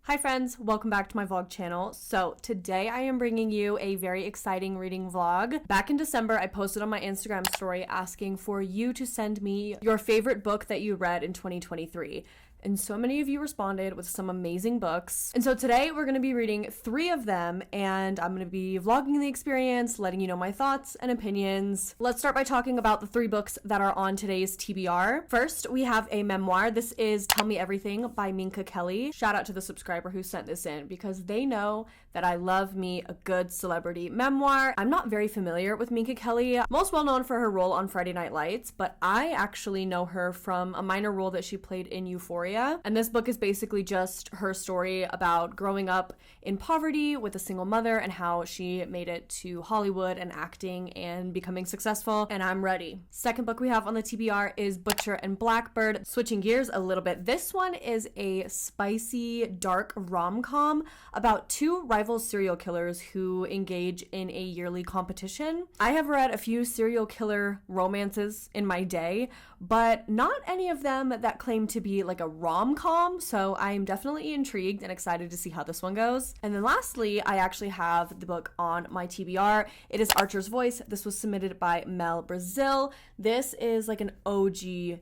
Hi friends, welcome back to my vlog channel. So today I am bringing you a very exciting reading vlog. Back in December, I posted on my Instagram story asking for you to send me your favorite book that you read in 2023. And so many of you responded with some amazing books. And so today we're going to be reading 3 of them, and I'm going to be vlogging the experience, letting you know my thoughts and opinions. Let's start by talking about the 3 books that are on today's TBR. First, we have a memoir. This is Tell Me Everything by Minka Kelly. Shout out to the subscriber who sent this in because they know that I love me a good celebrity memoir. I'm not very familiar with Minka Kelly, most well known for her role on Friday Night Lights, but I actually know her from a minor role that she played in Euphoria. And this book is basically just her story about growing up in poverty with a single mother and how she made it to Hollywood and acting and becoming successful, and I'm ready. Second book we have on the TBR is Butcher and Blackbird. Switching gears a little bit, this one is a spicy, dark rom-com about 2 rival serial killers who engage in a yearly competition. I have read a few serial killer romances in my day, but not any of them that claim to be like a rom-com, so I'm definitely intrigued and excited to see how this one goes. And then lastly, I actually have the book on my TBR. It is Archer's Voice. This was submitted by Mel Brazil. This is like an OG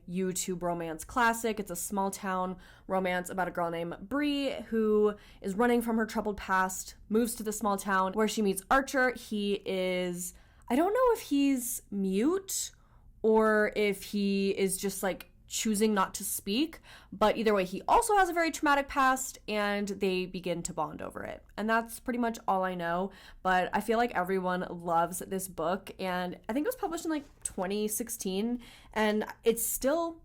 YouTube romance classic. It's a small town romance about a girl named Bree who is running from her troubled past, moves to the small town where she meets Archer. He is, I don't know if he's mute or if he is just like choosing not to speak, but either way, he also has a very traumatic past and they begin to bond over it. And that's pretty much all I know, but I feel like everyone loves this book, and I think it was published in like 2016, and it's still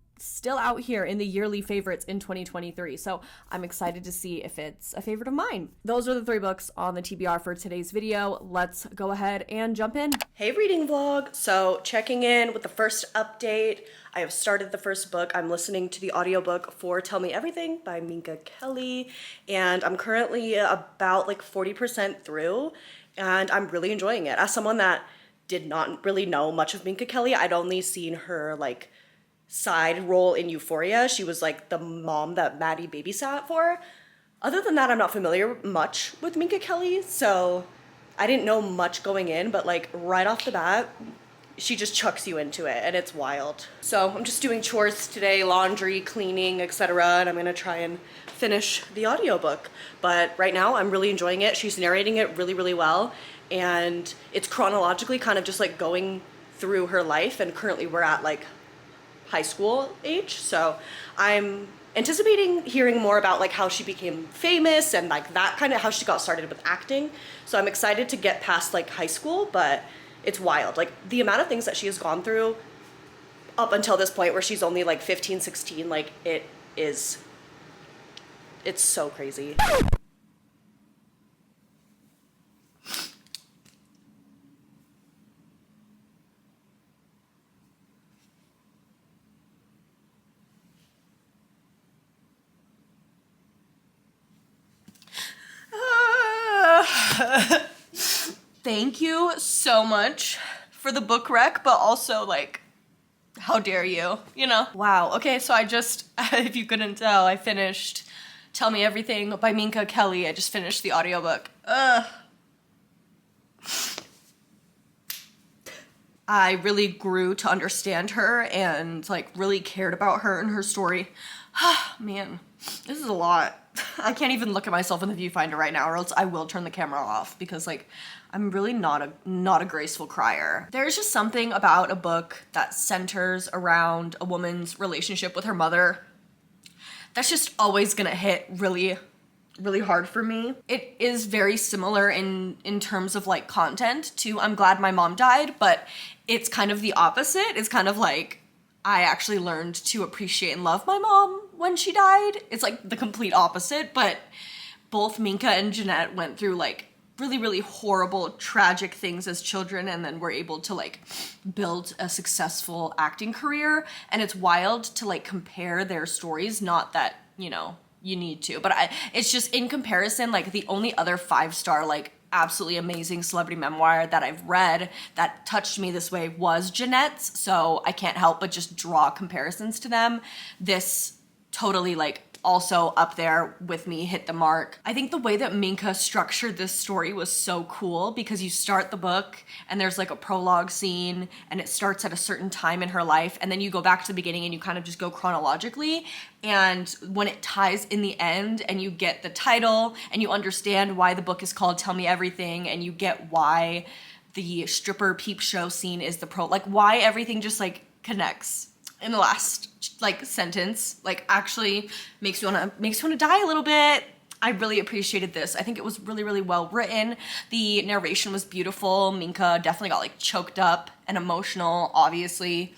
out here in the yearly favorites in 2023, so I'm excited to see if it's a favorite of mine. Those are the 3 books on the TBR for today's video. Let's go ahead and jump in. Hey reading vlog, so checking in with the first update. I have started the first book. I'm listening to the audiobook for Tell Me Everything by Minka Kelly, and I'm currently about like 40% through, and I'm really enjoying it. As someone that did not really know much of Minka Kelly, I'd only seen her like side role in Euphoria. She was like the mom that Maddie babysat for. Other than that, I'm not familiar much with Minka Kelly, so I didn't know much going in, but like right off the bat, she just chucks you into it and it's wild. So I'm just doing chores today, laundry, cleaning, etc., and I'm gonna try and finish the audiobook. But right now I'm really enjoying it. She's narrating it really, really well, and it's chronologically kind of just like going through her life, and currently we're at like high school age, so I'm anticipating hearing more about like how she became famous and like that kind of how she got started with acting. So I'm excited to get past like high school, but it's wild. Like the amount of things that she has gone through up until this point where she's only like 15, 16, like it's so crazy. Thank you so much for the book rec, but also like, how dare you, you know? Wow, okay, so I just, if you couldn't tell, I finished Tell Me Everything by Minka Kelly. I just finished the audiobook. I really grew to understand her and like really cared about her and her story. Man, this is a lot. I can't even look at myself in the viewfinder right now, or else I will turn the camera off because like I'm really not a graceful crier. There's just something about a book that centers around a woman's relationship with her mother that's just always gonna hit really, really hard for me. It is very similar in terms of like content to I'm Glad My Mom Died, but it's kind of the opposite. It's kind of like I actually learned to appreciate and love my mom when she died. It's like the complete opposite, but both Minka and Jeanette went through like really, really horrible, tragic things as children, and then were able to like build a successful acting career. And it's wild to like compare their stories, not that, you know, you need to, but it's just in comparison, like the only other 5-star like absolutely amazing celebrity memoir that I've read that touched me this way was Jeanette's, so I can't help but just draw comparisons to them. This totally like also up there with me, hit the mark. I think the way that Minka structured this story was so cool because you start the book and there's like a prologue scene and it starts at a certain time in her life, and then you go back to the beginning and you kind of just go chronologically, and when it ties in the end and you get the title and you understand why the book is called Tell Me Everything, and you get why the stripper peep show scene is the like why everything just like connects in the last like sentence, like actually makes you wanna die a little bit. I really appreciated this. I think it was really, really well written. The narration was beautiful. Minka definitely got like choked up and emotional, obviously.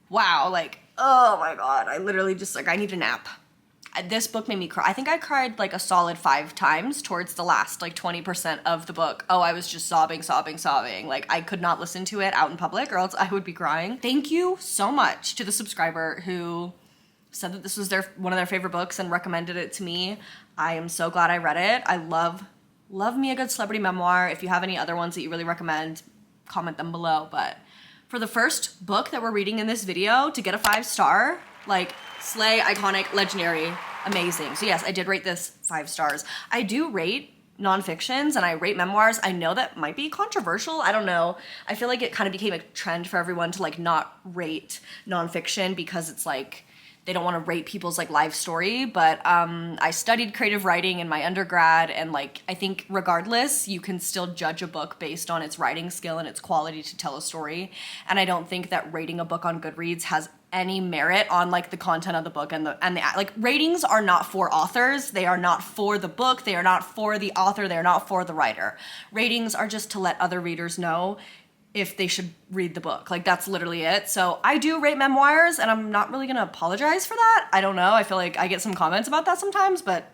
Wow, like, oh my God, I literally just like, I need a nap. This book made me cry. I think I cried like a solid 5 times towards the last like 20% of the book. Oh, I was just sobbing. Like I could not listen to it out in public or else I would be crying. Thank you so much to the subscriber who said that this was one of their favorite books and recommended it to me. I am so glad I read it. I love me a good celebrity memoir. If you have any other ones that you really recommend, comment them below. But for the first book that we're reading in this video, to get a 5-star, like, slay, iconic, legendary, amazing. So yes, I did rate this 5 stars. I do rate nonfictions and I rate memoirs. I know that might be controversial. I don't know. I feel like it kind of became a trend for everyone to like not rate nonfiction because it's like they don't want to rate people's like life story. But I studied creative writing in my undergrad, and like I think regardless, you can still judge a book based on its writing skill and its quality to tell a story. And I don't think that rating a book on Goodreads has any merit on like the content of the book, and the like ratings are not for authors. They are not for the book. They are not for the author. They are not for the writer. Ratings are just to let other readers know if they should read the book. Like that's literally it. So I do rate memoirs and I'm not really gonna apologize for that. I don't know. I feel like I get some comments about that sometimes, but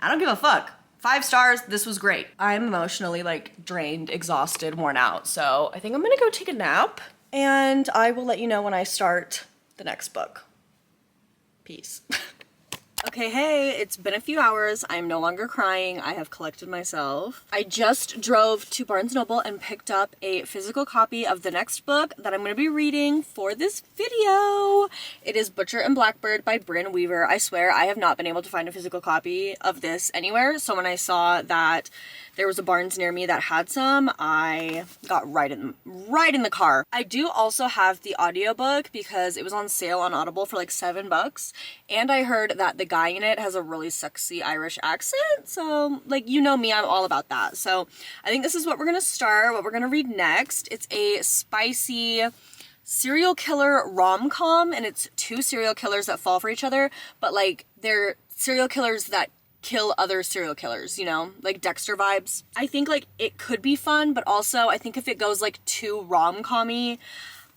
I don't give a fuck. 5 stars, this was great. I'm emotionally like drained, exhausted, worn out. So I think I'm gonna go take a nap and I will let you know when I start the next book. Peace. Okay, hey, it's been a few hours. I'm no longer crying. I have collected myself. I just drove to Barnes & Noble and picked up a physical copy of the next book that I'm going to be reading for this video. It is Butcher and Blackbird by Bryn Weaver. I swear I have not been able to find a physical copy of this anywhere. So when I saw that there was a Barnes near me that had some, I got right in the car. I do also have the audiobook because it was on sale on Audible for like $7. And I heard that the guy in it has a really sexy Irish accent. So like, you know me, I'm all about that. So I think this is what we're gonna start, what we're gonna read next. It's a spicy serial killer rom-com, and it's 2 serial killers that fall for each other, but like they're serial killers that kill other serial killers, you know, like Dexter vibes. I think like it could be fun, but also I think if it goes like too rom-com-y,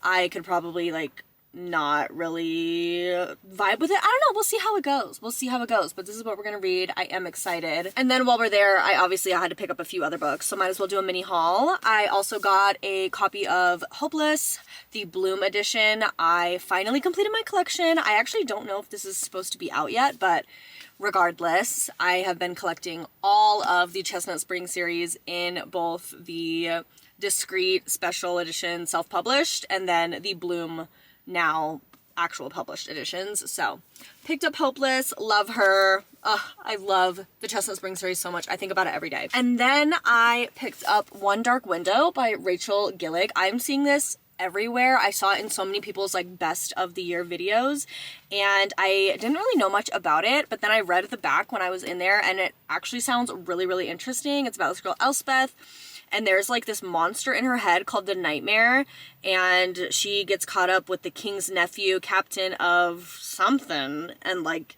I could probably like not really vibe with it. I don't know. We'll see how it goes. But this is what we're gonna read. I am excited. And then while we're there, I had to pick up a few other books, so might as well do a mini haul. I also got a copy of Hopeless, the Bloom edition. I finally completed my collection. I actually don't know if this is supposed to be out yet, but regardless, I have been collecting all of the Chestnut Spring series in both the discreet special edition self-published and then the Bloom now actual published editions. So picked up Hopeless, love her. I love the Chestnut Spring series so much. I think about it every day. And then I picked up One Dark Window by Rachel Gillig. I'm seeing this everywhere. I saw it in so many people's like best of the year videos, and I didn't really know much about it, but then I read the back when I was in there and it actually sounds really, really interesting. It's about this girl Elspeth, and there's like this monster in her head called the Nightmare, and she gets caught up with the king's nephew, captain of something, and like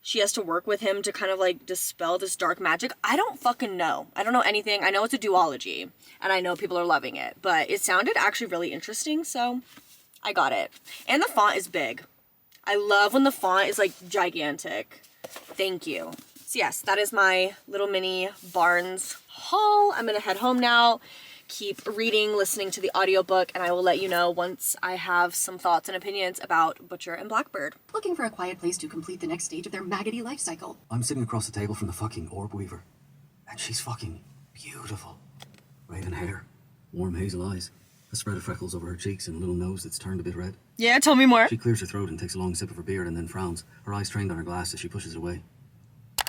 she has to work with him to kind of like dispel this dark magic. I don't fucking know. I don't know anything. I know it's a duology and I know people are loving it, but it sounded actually really interesting, so I got it. And the font is big. I love when the font is like gigantic. Thank you. So yes, that is my little mini Barnes haul. I'm gonna head home now, keep reading, listening to the audiobook, and I will let you know once I have some thoughts and opinions about Butcher and Blackbird. Looking for a quiet place to complete the next stage of their maggoty life cycle. I'm sitting across the table from the fucking orb weaver, and she's fucking beautiful. Raven hair, warm hazel eyes, A spread of freckles over her cheeks and a little nose that's turned a bit red. Yeah, tell me more. She clears her throat and takes a long sip of her beer and then frowns, her eyes trained on her glass as she pushes it away.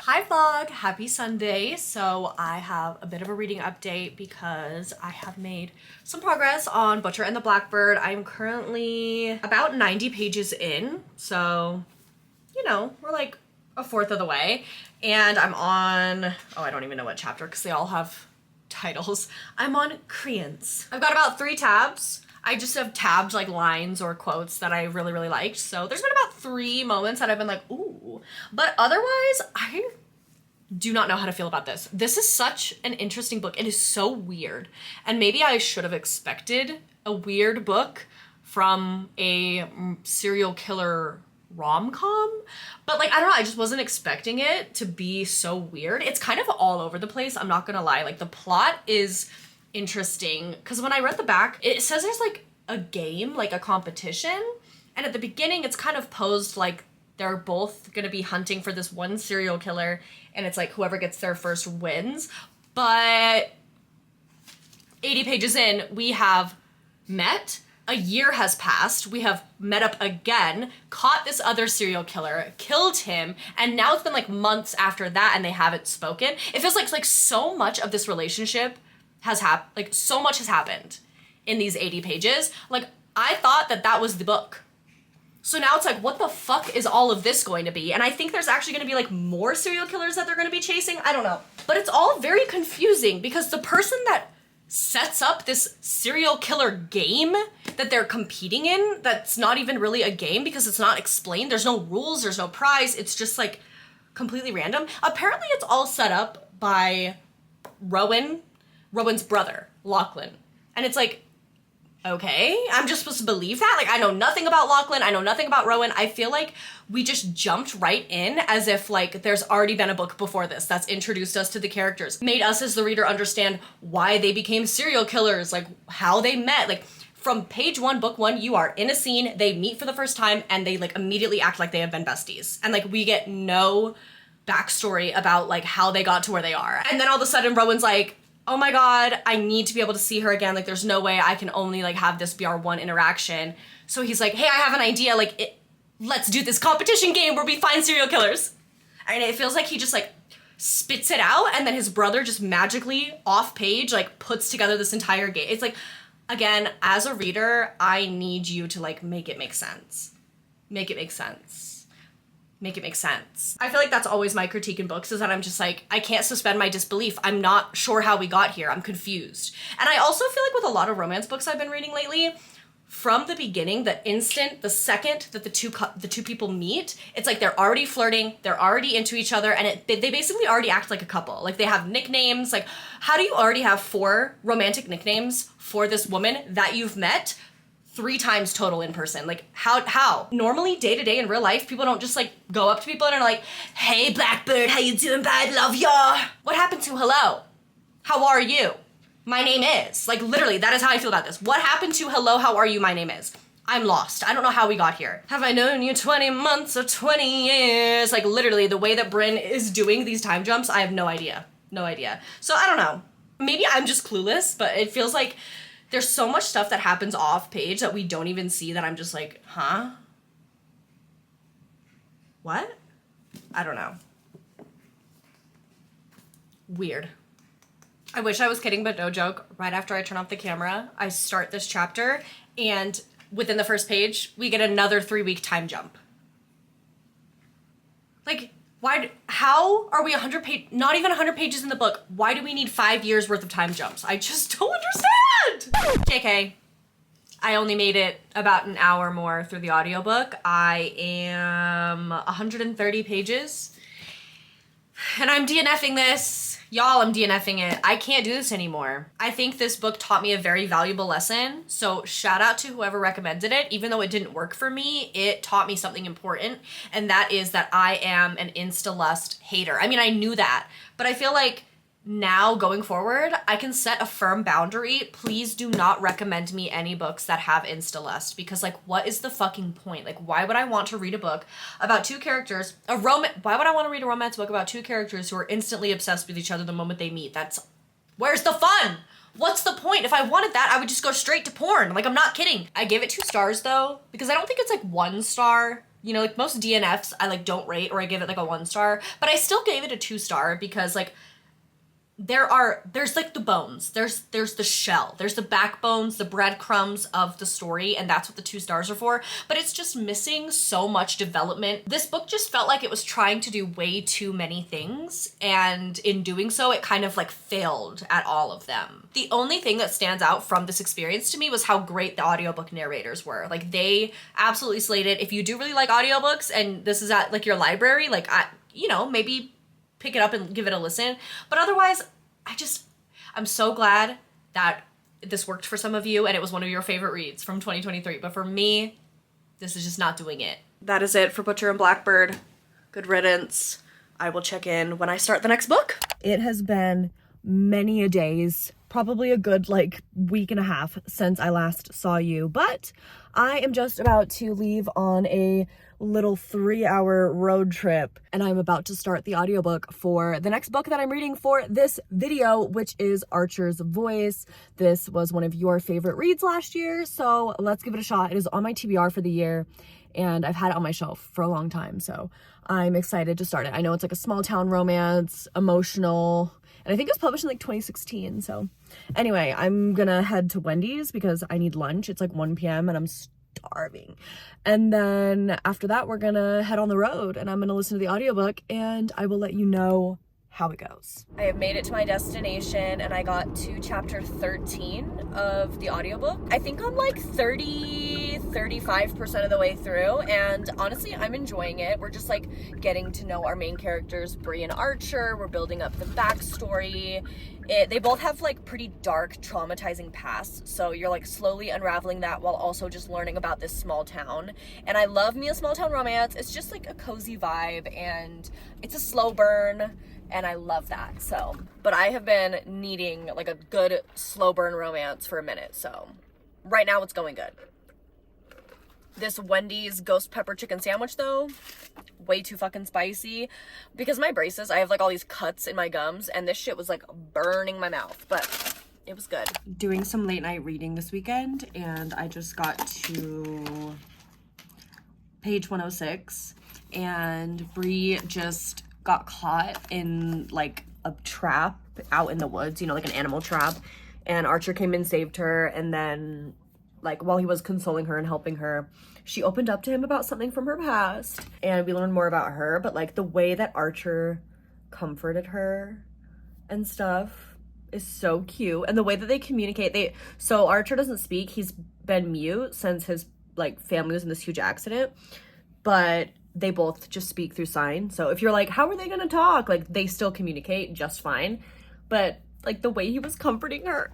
Hi vlog, happy Sunday. So I have a bit of a reading update because I have made some progress on Butcher and the Blackbird. I'm currently about 90 pages in, so you know, we're like a fourth of the way. And I'm on, oh, I don't even know what chapter because they all have titles. I'm on Koreans. I've got about 3 tabs. I just have tabbed like lines or quotes that I really, really liked. So there's been about 3 moments that I've been like, ooh. But otherwise, I do not know how to feel about this. This is such an interesting book. It is so weird. And maybe I should have expected a weird book from a serial killer rom-com. But like, I don't know, I just wasn't expecting it to be so weird. It's kind of all over the place, I'm not gonna lie. Like the plot is interesting because when I read the back, it says there's like a game, like a competition, and at the beginning it's kind of posed like they're both gonna be hunting for this one serial killer and it's like whoever gets there first wins. But 80 pages in, we have met, a year has passed, we have met up again, caught this other serial killer, killed him, and now it's been like months after that and they haven't spoken. It feels like so much of this relationship has happened, like so much has happened in these 80 pages. Like I thought that that was the book. So now it's like, what the fuck is all of this going to be? And I think there's actually gonna be like more serial killers that they're gonna be chasing. I don't know. But it's all very confusing because the person that sets up this serial killer game that they're competing in, that's not even really a game because it's not explained. There's no rules, there's no prize. It's just like completely random. Apparently it's all set up by Rowan's brother, Lachlan. And it's like, okay, I'm just supposed to believe that? Like, I know nothing about Lachlan, I know nothing about Rowan. I feel like we just jumped right in as if like there's already been a book before this that's introduced us to the characters, made us as the reader understand why they became serial killers, like how they met. Like from page 1, book 1, you are in a scene, they meet for the first time and they like immediately act like they have been besties. And like we get no backstory about like how they got to where they are. And then all of a sudden Rowan's like, oh my God, I need to be able to see her again. Like there's no way I can only like have this be our one interaction. So he's like, hey, I have an idea. Like let's do this competition game where we find serial killers. And it feels like he just like spits it out and then his brother just magically off page like puts together this entire game. It's like, again, as a reader, I need you to like make it make sense. Make it make sense. Make it make sense. I feel like that's always my critique in books is that I'm just like, I can't suspend my disbelief. I'm not sure how we got here. I'm confused. And I also feel like with a lot of romance books I've been reading lately, from the beginning, the second that the two people meet, it's like they're already flirting, they're already into each other, and they basically already act like a couple. Like they have nicknames. Like how do you already have 4 romantic nicknames for this woman that you've met 3 times total in person? Like how? Normally day to day in real life, people don't just like go up to people and are like, hey Blackbird, how you doing, bud? Love ya. What happened to hello? How are you? My name is. Like literally, that is how I feel about this. What happened to hello, how are you, my name is? I'm lost. I don't know how we got here. Have I known you 20 months or 20 years? Like literally the way that Bryn is doing these time jumps, I have no idea. No idea. So I don't know. Maybe I'm just clueless, but it feels like there's so much stuff that happens off page that we don't even see that I'm just like, huh? What? I don't know. Weird. I wish I was kidding, but no joke. Right after I turn off the camera, I start this chapter and within the first page, we get another 3-week time jump. Like, how are we not even 100 pages in the book? Why do we need 5 years worth of time jumps? I just don't understand. JK, I only made it about an hour more through the audiobook. I am 130 pages and I'm DNFing this. Y'all, I'm DNFing it. I can't do this anymore. I think this book taught me a very valuable lesson. So shout out to whoever recommended it. Even though it didn't work for me, it taught me something important. And that is that I am an insta-lust hater. I mean, I knew that, but I feel like now going forward, I can set a firm boundary. Please do not recommend me any books that have insta-lust because like, what is the fucking point? Like, why would I want to read a book about 2 characters, why would I want to read a romance book about 2 characters who are instantly obsessed with each other the moment they meet? Where's the fun? what's the point? If I wanted that, I would just go straight to porn. Like, I'm not kidding. I gave it 2 stars though, because I don't think it's like 1 star. You know, like most DNFs I like don't rate, or I give it like a 1 star, but I still gave it a 2 star because like there's like the bones, there's the shell, there's the backbones, the breadcrumbs of the story, and that's what the 2 stars are for, but it's just missing so much development. This book just felt like it was trying to do way too many things, and in doing so, it kind of like failed at all of them. The only thing that stands out from this experience to me was how great the audiobook narrators were. Like, they absolutely slayed it. If you do really like audiobooks and this is at like your library, like, maybe pick it up and give it a listen. But otherwise, I'm so glad that this worked for some of you and it was one of your favorite reads from 2023. But for me, this is just not doing it. That is it for Butcher and Blackbird. Good riddance. I will check in when I start the next book. It has been many a days, probably a good like week and a half since I last saw you, but I am just about to leave on a little 3-hour road trip, and I'm about to start the audiobook for the next book that I'm reading for this video, which is Archer's Voice. This was one of your favorite reads last year, so let's give it a shot. It is on my TBR for the year, and I've had it on my shelf for a long time, so I'm excited to start it. I know it's like a small town romance, emotional, and I think it was published in like 2016, so anyway, I'm gonna head to Wendy's because I need lunch. It's like 1 p.m. and I'm starving. And then after that, we're gonna head on the road and I'm gonna listen to the audiobook and I will let you know how it goes. I have made it to my destination and I got to chapter 13 of the audiobook. I think I'm like 35% of the way through, and honestly, I'm enjoying it. We're just like getting to know our main characters, Bree and Archer. We're building up the backstory. They both have like pretty dark, traumatizing pasts, so you're like slowly unraveling that while also just learning about this small town. And I love me a small town romance. It's just like a cozy vibe and it's a slow burn, and I love that. So, but I have been needing like a good slow burn romance for a minute, so right now it's going good. This Wendy's ghost pepper chicken sandwich though, way too fucking spicy. Because my braces, I have like all these cuts in my gums, and this shit was like burning my mouth, but it was good. Doing some late night reading this weekend, and I just got to page 106, and Bree just got caught in like a trap out in the woods, you know, like an animal trap, and Archer came and saved her, and then like while he was consoling her and helping her, she opened up to him about something from her past, and we learned more about her. But like the way that Archer comforted her and stuff is so cute, and the way that they communicate, so Archer doesn't speak. He's been mute since his like family was in this huge accident, but they both just speak through sign. So if you're like, how are they gonna talk, like they still communicate just fine. But like the way he was comforting her,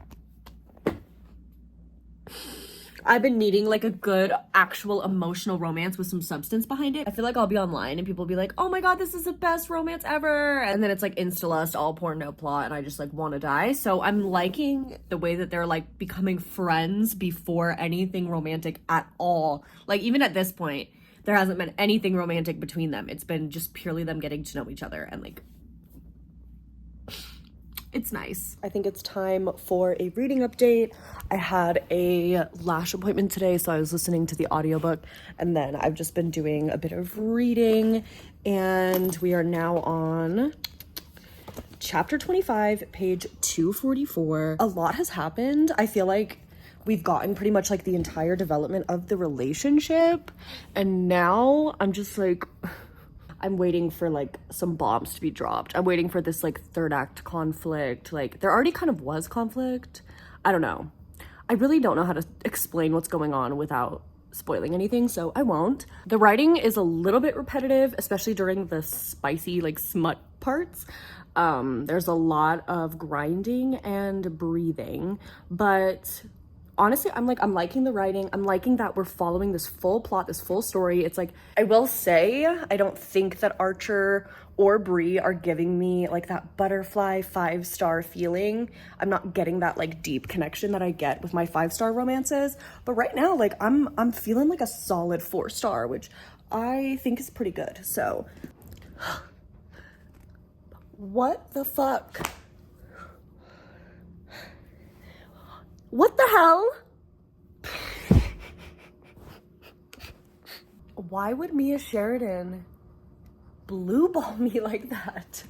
I've been needing like a good actual emotional romance with some substance behind it. I feel like I'll be online and people will be like, oh my god, this is the best romance ever, and then it's like insta-lust, all porn, no plot, and I just like want to die. So I'm liking the way that they're like becoming friends before anything romantic at all. Like even at this point, there hasn't been anything romantic between them. It's been just purely them getting to know each other, and like it's nice. I think it's time for a reading update. I had a lash appointment today, so I was listening to the audiobook, and then I've just been doing a bit of reading, and we are now on chapter 25, page 244. A lot has happened. I feel like we've gotten pretty much like the entire development of the relationship, and now I'm just like, I'm waiting for like some bombs to be dropped. I'm waiting for this like third act conflict. Like there already kind of was conflict. I don't know. I really don't know how to explain what's going on without spoiling anything, so I won't. The writing is a little bit repetitive, especially during the spicy like smut parts. There's a lot of grinding and breathing, but honestly, I'm liking the writing. I'm liking that we're following this full plot, this full story. It's like, I will say, I don't think that Archer or Bree are giving me like that butterfly 5-star feeling. I'm not getting that like deep connection that I get with my 5-star romances. But right now, like I'm feeling like a solid 4-star, which I think is pretty good. So, what the fuck? What the hell? Why would Mia Sheridan blue ball me like that?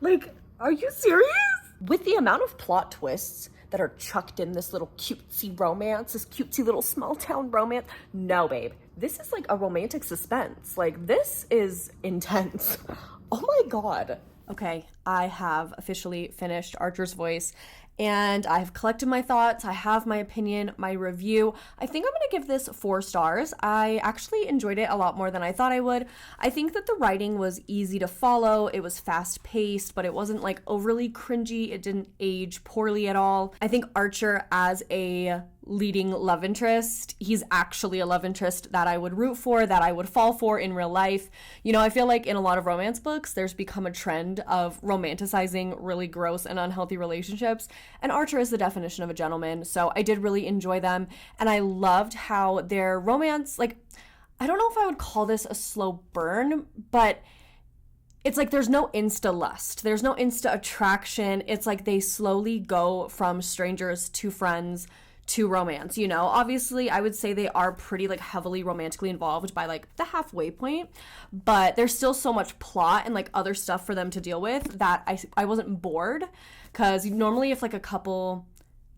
Like, are you serious? With the amount of plot twists that are chucked in this little cutesy romance, this cutesy little small town romance, no, babe. This is like a romantic suspense. Like, this is intense. Oh my God. Okay, I have officially finished Archer's Voice, and I've collected my thoughts. I have my opinion, my review. I think I'm gonna give this 4 stars. I actually enjoyed it a lot more than I thought I would. I think that the writing was easy to follow. It was fast paced, but it wasn't like overly cringy. It didn't age poorly at all. I think Archer as a leading love interest, he's actually a love interest that I would root for, that I would fall for in real life. You know, I feel like in a lot of romance books, there's become a trend of romanticizing really gross and unhealthy relationships, and Archer is the definition of a gentleman, so I did really enjoy them, and I loved how their romance, like, I don't know if I would call this a slow burn, but it's like there's no insta lust, there's no insta attraction. It's like they slowly go from strangers to friends to romance, you know. Obviously, I would say they are pretty like heavily romantically involved by like the halfway point, but there's still so much plot and like other stuff for them to deal with that I wasn't bored, because normally if like a couple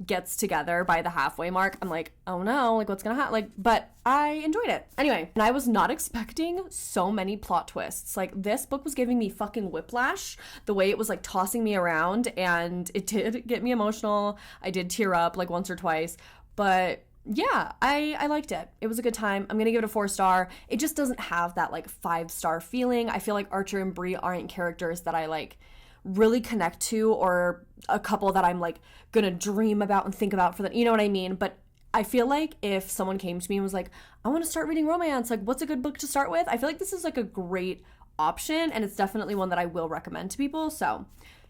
gets together by the halfway mark, I'm like, oh no, like what's gonna happen? Like, but I enjoyed it. Anyway, and I was not expecting so many plot twists. Like, this book was giving me fucking whiplash, the way it was like tossing me around, and it did get me emotional. I did tear up like once or twice, but yeah, I liked it. It was a good time. I'm gonna give it a 4 star. It just doesn't have that like 5-star feeling. I feel like Archer and Bree aren't characters that I like really connect to, or a couple that I'm like gonna dream about and think about for the, you know what I mean? But I feel like if someone came to me and was like, I want to start reading romance, like what's a good book to start with? I feel like this is like a great option, and it's definitely one that I will recommend to people. So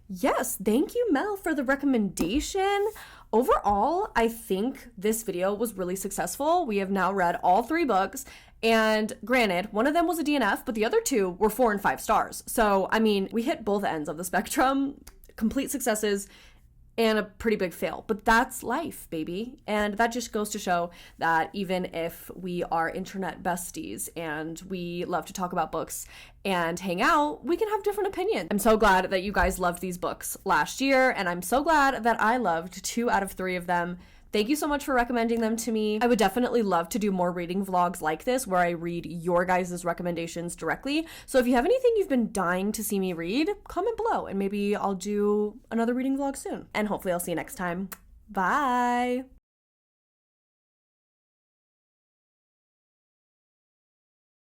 yes, thank you, Mel, for the recommendation. Overall, I think this video was really successful. We have now read all 3 books, and granted, one of them was a DNF, but the other 2 were 4 and 5 stars. So, I mean, we hit both ends of the spectrum, complete successes and a pretty big fail, but that's life, baby. And that just goes to show that even if we are internet besties and we love to talk about books and hang out, we can have different opinions. I'm so glad that you guys loved these books last year, and I'm so glad that I loved 2 out of 3 of them. Thank you so much for recommending them to me. I would definitely love to do more reading vlogs like this where I read your guys' recommendations directly. So if you have anything you've been dying to see me read, comment below and maybe I'll do another reading vlog soon. And hopefully I'll see you next time. Bye!